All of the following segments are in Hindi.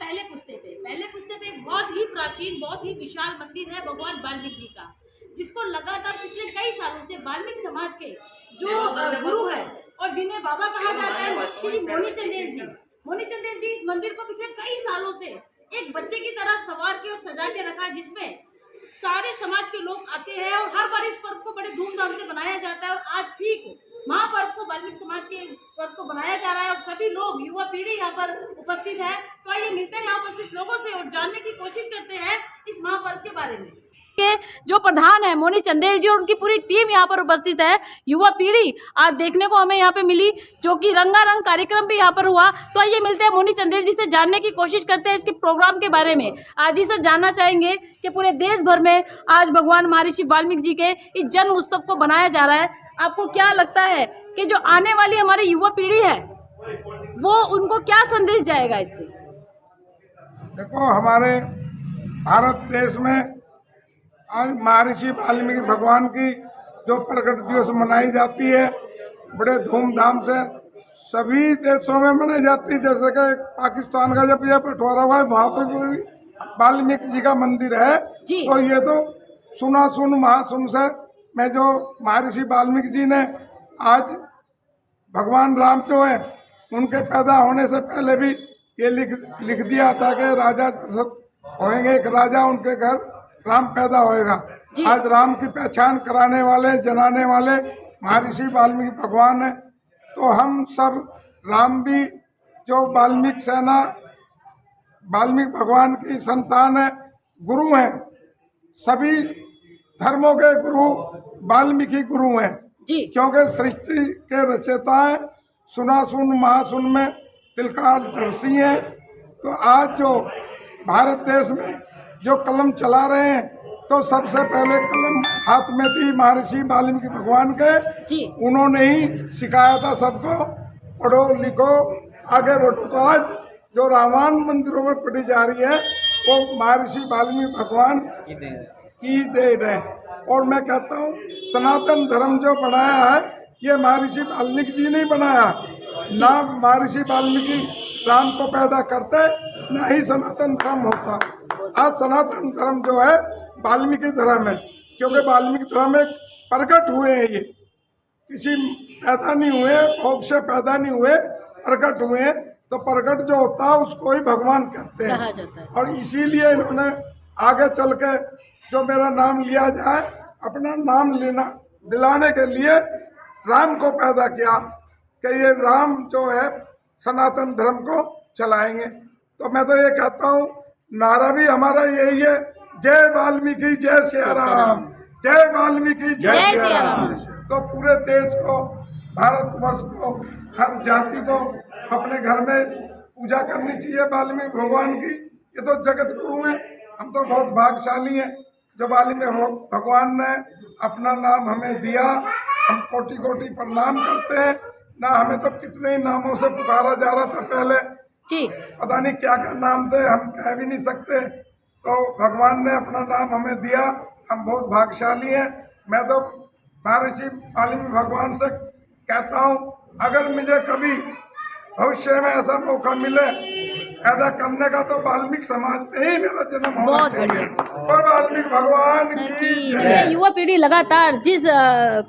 पहले पुस्ते पे एक बहुत ही प्राचीन, बहुत ही विशाल मंदिर है भगवान वाल्मीकि जी का, जिसको लगातार पिछले कई सालों से वाल्मीकि समाज के जो गुरु है और जिन्हें बाबा कहा जाता है, श्री मोनी चंदेल जी। मोनी चंदेल जी इस मंदिर को पिछले कई सालों से एक बच्चे की तरह संवार के और सजा के रखा है, जिसमें सारे समाज के लोग आते हैं और हर बार इस पर्व को बड़े धूमधाम से मनाया जाता है। और आज ठीक महापर्व को वाल्मीकि समाज के इस पर्व को मनाया जा रहा है और सभी लोग, युवा पीढ़ी यहाँ पर उपस्थित है। तो आइए मिलते हैं यहाँ उपस्थित लोगों से और जानने की कोशिश करते हैं इस महापर्व के बारे में। के जो प्रधान है मोनी चंदेल जी और उनकी पूरी टीम यहाँ पर उपस्थित है। युवा पीढ़ी आज देखने को हमें यहाँ पे मिली, जो कि रंगारंग कार्यक्रम भी यहाँ पर हुआ। तो आइए मिलते हैं मोनी चंदेल जी से, जानने की कोशिश करते हैं इसके प्रोग्राम के बारे में। आज ही से जानना चाहेंगे कि पूरे देश भर में आज भगवान महर्षि वाल्मीकि जी के इस जन्म उत्सव को बनाया जा रहा है। आपको क्या लगता है कि जो आने वाली हमारी युवा पीढ़ी है वो उनको क्या संदेश जाएगा इससे? देखो, हमारे भारत देश में आज महर्षि वाल्मीकि भगवान की जो प्रकट दिवस मनाई जाती है बड़े धूमधाम से सभी देशों में मनाई जाती है। जैसे कि पाकिस्तान का जब यह बंटवारा हुआ है वहाँ पर भी वाल्मीकि जी का मंदिर है। तो ये तो सुना सुन महासुन से मैं जो महर्षि वाल्मीकि जी ने आज भगवान राम जो है उनके पैदा होने से पहले भी ये लिख दिया था कि राजा होएंगे, एक राजा उनके घर राम पैदा होएगा। आज राम की पहचान कराने वाले, जनाने वाले महर्षि वाल्मीकि भगवान है। तो हम सब राम भी जो वाल्मीकि सेना, वाल्मीकि भगवान की संतान है, गुरु हैं। सभी धर्मों के गुरु वाल्मीकि गुरु हैं, क्योंकि सृष्टि के रचयिता हैं। सुना सुन महासुन में तिलकारदर्शी हैं। तो आज जो भारत देश में जो कलम चला रहे हैं, तो सबसे पहले कलम हाथ में थी महर्षि वाल्मीकि भगवान के। उन्होंने ही सिखाया था सबको, पढ़ो लिखो आगे बढ़ो। तो आज जो रामायण मंदिरों में पढ़ी जा रही है वो महर्षि वाल्मीकि भगवान की देन है। और मैं कहता हूँ सनातन धर्म जो बनाया है ये महर्षि वाल्मीकि जी ने बनाया। ना महर्षि वाल्मीकि राम को पैदा करते, ना ही सनातन धर्म होता। आज सनातन धर्म जो है वाल्मीकि धर्म है, क्योंकि वाल्मीकि धर्म एक प्रकट हुए हैं। ये किसी पैदा नहीं हुए, भोग से पैदा नहीं हुए, प्रकट हुए हैं। तो प्रकट जो होता है उसको ही भगवान कहते हैं। और इसीलिए इन्होंने आगे चल के जो मेरा नाम लिया जाए, अपना नाम लेना दिलाने के लिए राम को पैदा किया कि ये राम जो है सनातन धर्म को चलाएंगे। तो मैं तो ये कहता हूँ नारा भी हमारा यही है, जय वाल्मीकि जय सिया राम, जय वाल्मीकि जय सिया राम। तो पूरे देश को, भारतवर्ष को, हर जाति को अपने घर में पूजा करनी चाहिए वाल्मीकि भगवान की। ये तो जगत गुरु हैं। हम तो बहुत भाग्यशाली हैं जो वाल्मीकि भगवान ने अपना नाम हमें दिया। हम कोटि कोटि प्रणाम करते हैं। ना हमें तो कितने ही नामों से पुकारा जा रहा था पहले, पता नहीं क्या क्या नाम थे, हम कह भी नहीं सकते। तो भगवान ने अपना नाम हमें दिया, हम बहुत भाग्यशाली हैं। मैं तो महर्षि वाल्मीकि भगवान से कहता हूँ अगर मुझे कभी भविष्य में ऐसा मौका मिले पैदा करने का तो वाल्मीकि समाज में ही मेरा जन्म होना चाहिए। और वाल्मीकि भगवान की जय। युवा पीढ़ी लगातार जिस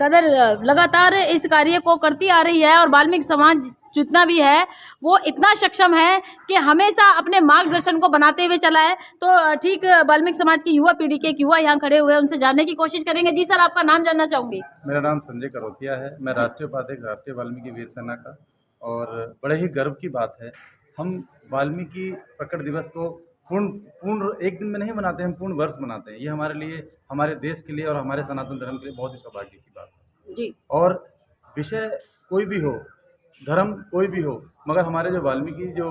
कदर लगातार इस कार्य को करती आ रही है और वाल्मीकि समाज जितना भी है वो इतना सक्षम है कि हमेशा अपने मार्गदर्शन को बनाते हुए चला है। तो ठीक वाल्मीकि समाज की युवा पीढ़ी के एक युवा यहाँ खड़े हुए हैं, उनसे जानने की कोशिश करेंगे। जी सर, आपका नाम जानना चाहूंगी। मेरा नाम संजय करोतिया है। मैं राष्ट्रीय उपाध्यक्ष राष्ट्रीय वाल्मीकि वीर सेना का। और बड़े ही गर्व की बात है, हम वाल्मीकि प्रकट दिवस को पूर्ण एक दिन में नहीं मनाते, हम पूर्ण वर्ष मनाते हैं। ये हमारे लिए, हमारे देश के लिए और हमारे सनातन धर्म के लिए बहुत ही सौभाग्य की बात है जी। और विषय कोई भी हो, धर्म कोई भी हो, मगर हमारे जो वाल्मीकि जो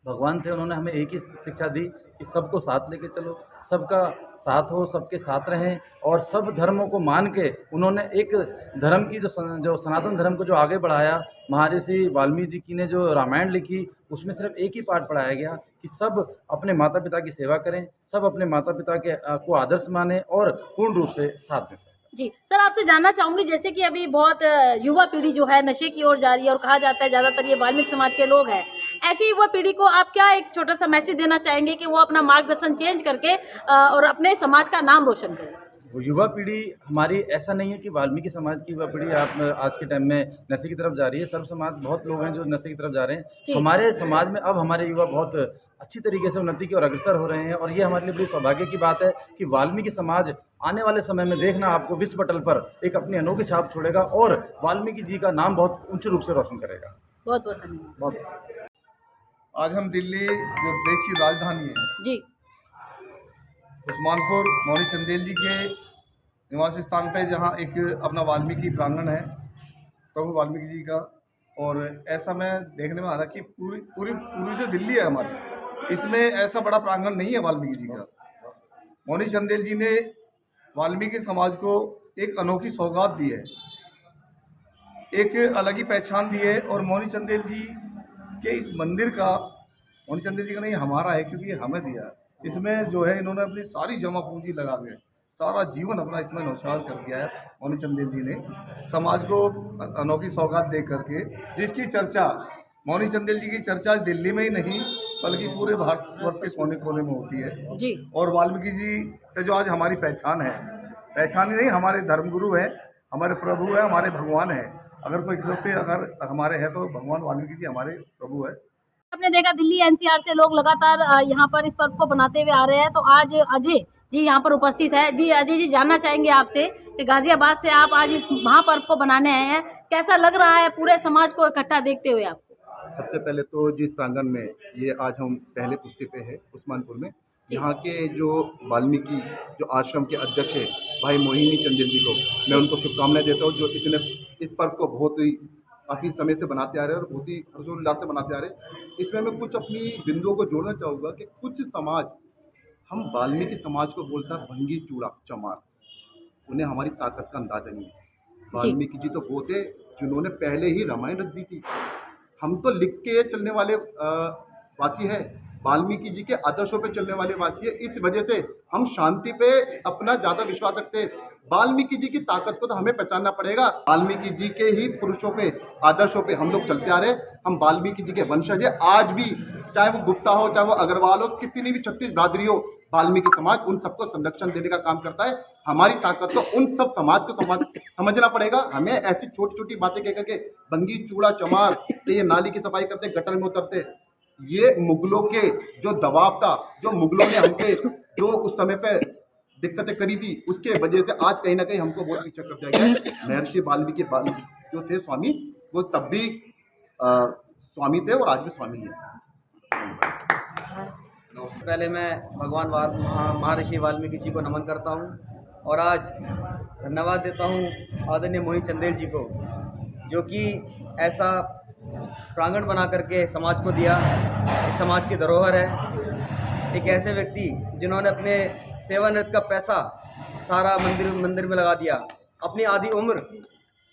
भगवान थे उन्होंने हमें एक ही शिक्षा दी कि सबको साथ लेके चलो, सबका साथ हो, सबके साथ रहें। और सब धर्मों को मान के उन्होंने एक धर्म की जो सनातन धर्म को जो आगे बढ़ाया। महर्षि वाल्मीकि जी ने जो रामायण लिखी उसमें सिर्फ एक ही पाठ पढ़ाया गया कि सब अपने माता पिता की सेवा करें, सब अपने माता पिता के को आदर्श माने और पूर्ण रूप से साथ में जी सर, आपसे जानना चाहूंगी, जैसे कि अभी बहुत युवा पीढ़ी जो है नशे की ओर जा रही है और कहा जाता है ज़्यादातर ये वाल्मीकि समाज के लोग हैं, ऐसी युवा पीढ़ी को आप क्या एक छोटा सा मैसेज देना चाहेंगे कि वो अपना मार्गदर्शन चेंज करके और अपने समाज का नाम रोशन करें? वो युवा पीढ़ी हमारी ऐसा नहीं है कि वाल्मीकि समाज की युवा पीढ़ी आप आज के टाइम में नशे की तरफ जा रही है। सर्व समाज बहुत लोग हैं जो नशे की तरफ जा रहे जी। हैं। हमारे समाज में अब हमारे युवा बहुत अच्छी तरीके से उन्नति की ओर अग्रसर हो रहे हैं और ये हमारे लिए बड़ी सौभाग्य की बात है कि वाल्मीकि समाज आने वाले समय में देखना आपको विश्व पटल पर एक अपनी अनोखी छाप छोड़ेगा और वाल्मीकि जी का नाम बहुत ऊंच रूप से रोशन करेगा। बहुत बहुत धन्यवाद। बहुत आज हम दिल्ली जो देश की राजधानी है जी उस्मानपुर मौनी चंदेल जी के निवास स्थान पे जहाँ एक अपना वाल्मीकि प्रांगण है प्रभु वाल्मीकि जी का, और ऐसा मैं देखने में आ रहा कि पूरी पूरी पूरी जो दिल्ली है हमारी, इसमें ऐसा बड़ा प्रांगण नहीं है वाल्मीकि जी का। मौनी चंदेल जी ने वाल्मीकि समाज को एक अनोखी सौगात दी है, एक अलग ही पहचान दी है। और मौनी चंदेल जी के इस मंदिर का, मौनी चंदेल जी का नहीं हमारा है क्योंकि ये हमें दिया है। इसमें जो है इन्होंने अपनी सारी जमा पूंजी लगा के सारा जीवन अपना इसमें न्यौछावर कर दिया है। मौनी चंदेल जी ने समाज को अनोखी सौगात दे करके, जिसकी चर्चा मौनी चंदेल जी की चर्चा दिल्ली में ही नहीं बल्कि पूरे भारतवर्ष के कोने कोने में होती है। जी और वाल्मीकि जी से जो आज हमारी पहचान है, पहचान ही नहीं, हमारे धर्मगुरु है, हमारे प्रभु है, हमारे भगवान है। अगर कोई इकलौते अगर हमारे हैं तो भगवान वाल्मीकि जी हमारे प्रभु है। आपने देखा दिल्ली एनसीआर से लोग लगातार यहाँ पर इस पर्व को बनाते हुए आ रहे हैं, तो आज अजय जी यहाँ पर उपस्थित है। जी अजय जी, जानना चाहेंगे आपसे कि गाजियाबाद से आप आज इस महापर्व को बनाने आए हैं, कैसा लग रहा है पूरे समाज को इकट्ठा देखते हुए आपको? सबसे पहले तो जिस प्रांगण में ये आज हम पहले पुस्ते पे है उस्मानपुर में, यहाँ के जो वाल्मीकि जो आश्रम के अध्यक्ष है भाई मोहिनी चंदेल जी को मैं उनको शुभकामनाएं देता हूँ, जो इतने इस पर्व को बहुत ही काफ़ी समय से बनाते आ रहे हैं और बहुत ही हर्षोल्लास से बनाते आ रहे हैं। इसमें मैं कुछ अपनी बिंदुओं को जोड़ना चाहूँगा कि कुछ समाज, हम वाल्मीकि समाज को बोलता है भंगी चूड़ा चमार, उन्हें हमारी ताकत का अंदाजा नहीं है। वाल्मीकि जी तो वो थे जिन्होंने पहले ही रामायण रच दी थी। हम तो लिख के चलने वाले वासी है, वाल्मीकि जी के आदर्शों पे चलने वाले वासी है। इस वजह से हम शांति पे अपना ज़्यादा विश्वास रखते हैं। वाल्मीकि जी की ताकत को तो हमें पहचानना पड़ेगा। वाल्मीकि जी के ही पुरुषों पे, आदर्शों पे हम लोग चलते आ रहे हैं। हम वाल्मीकि जी के वंशज है। आज भी चाहे वो गुप्ता हो, चाहे वो अग्रवाल हो, कितनी भी 36 बिरादरी हो, वाल्मीकि समाज उन सबको संरक्षण देने का काम करता है। हमारी ताकत तो उन सब समाज को समझना पड़ेगा। हमें ऐसी छोटी छोटी बातें कह करके बंगी चूड़ा चमार, तो ये नाली की सफाई करते, गटर में उतरते, ये मुगलों के जो दबाव था, जो मुगलों ने हमसे जो उस समय पे दिक्कतें करी थी, उसके वजह से आज कहीं ना कहीं हमको बहुत पीछे कर दिया गया है। महर्षि वाल्मीकि जो थे स्वामी, वो तब भी स्वामी थे और आज भी स्वामी हैं। पहले मैं भगवान महर्षि वाल्मीकि जी को नमन करता हूँ और आज धन्यवाद देता हूँ आदरणीय मोहिनी चंदेल जी को, जो कि ऐसा प्रांगण बना करके समाज को दिया। इस समाज की धरोहर है। एक ऐसे व्यक्ति जिन्होंने अपने सेवानिवृत्त का पैसा सारा मंदिर में लगा दिया, अपनी आधी उम्र,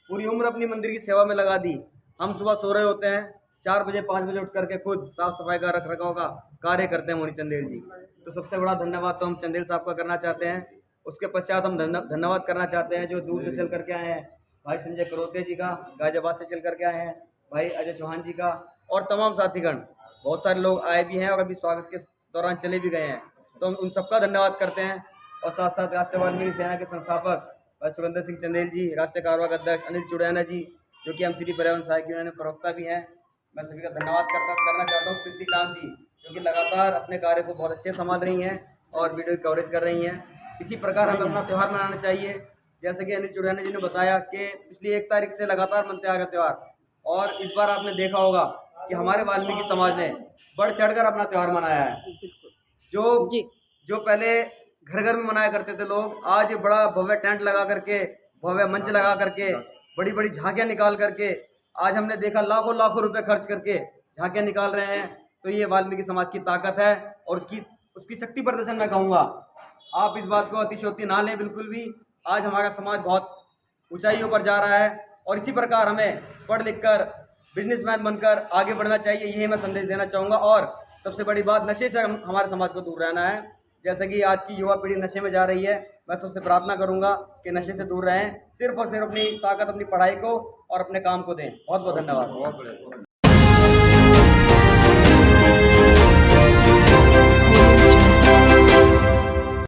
पूरी उम्र अपनी मंदिर की सेवा में लगा दी। हम सुबह सो रहे होते हैं, 4 बजे 5 बजे उठ करके खुद साफ सफाई का रख रखाव का कार्य करते हैं मोहिनी चंदेल जी। तो सबसे बड़ा धन्यवाद तो हम चंदेल साहब का करना चाहते हैं। उसके पश्चात हम धन्यवाद करना चाहते हैं जो दूर से चल करके आए हैं, भाई संजय करोते जी का, गाजियाबाद से चल करके आए हैं, भाई अजय चौहान जी का, और तमाम साथीगण। बहुत सारे लोग आए भी हैं और अभी स्वागत के दौरान चले भी गए हैं, तो हम उन सबका धन्यवाद करते हैं। और साथ साथ राष्ट्रीय वाल्मीकि सेना के संस्थापक भाई सुरेंद्र सिंह चंदेल जी, राष्ट्रीय कार्यवाहक अध्यक्ष अनिल चुड़ैना जी, जो कि एमसीडी पर्यावरण सहायक यूनियन में प्रवक्ता भी हैं, मैं सभी का धन्यवाद करना चाहता हूँ। प्रीति कांत जी, जो कि लगातार अपने कार्य को बहुत अच्छे संभाल रही हैं और वीडियो कवरेज कर रही हैं। इसी प्रकार हमें अपना त्यौहार मनाना चाहिए। जैसे कि अनिल चुड़ैना जी ने बताया कि पिछली 1 तारीख से लगातार मनते आ गया त्यौहार, और इस बार आपने देखा होगा कि हमारे वाल्मीकि समाज ने बढ़ चढ़कर अपना त्यौहार मनाया है। जो पहले घर घर में मनाया करते थे लोग, आज बड़ा भव्य टेंट लगा करके, भव्य मंच लगा करके, बड़ी बड़ी झांकियाँ निकाल करके, आज हमने देखा लाखों लाखों रुपए खर्च करके झांकियाँ निकाल रहे हैं। तो ये वाल्मीकि समाज की ताकत है और उसकी शक्ति प्रदर्शन मैं कहूँगा। आप इस बात को अतिशयोक्ति ना लें बिल्कुल भी। आज हमारा समाज बहुत ऊंचाइयों पर जा रहा है और इसी प्रकार हमें पढ़ लिख कर बिजनेसमैन बनकर आगे बढ़ना चाहिए, यही मैं संदेश देना चाहूँगा। और सबसे बड़ी बात, नशे से हमारे समाज को दूर रहना है। जैसे कि आज की युवा पीढ़ी नशे में जा रही है, मैं सबसे प्रार्थना करूंगा कि नशे से दूर रहें, सिर्फ और सिर्फ अपनी ताकत अपनी पढ़ाई को और अपने काम को दें। बहुत बहुत धन्यवाद।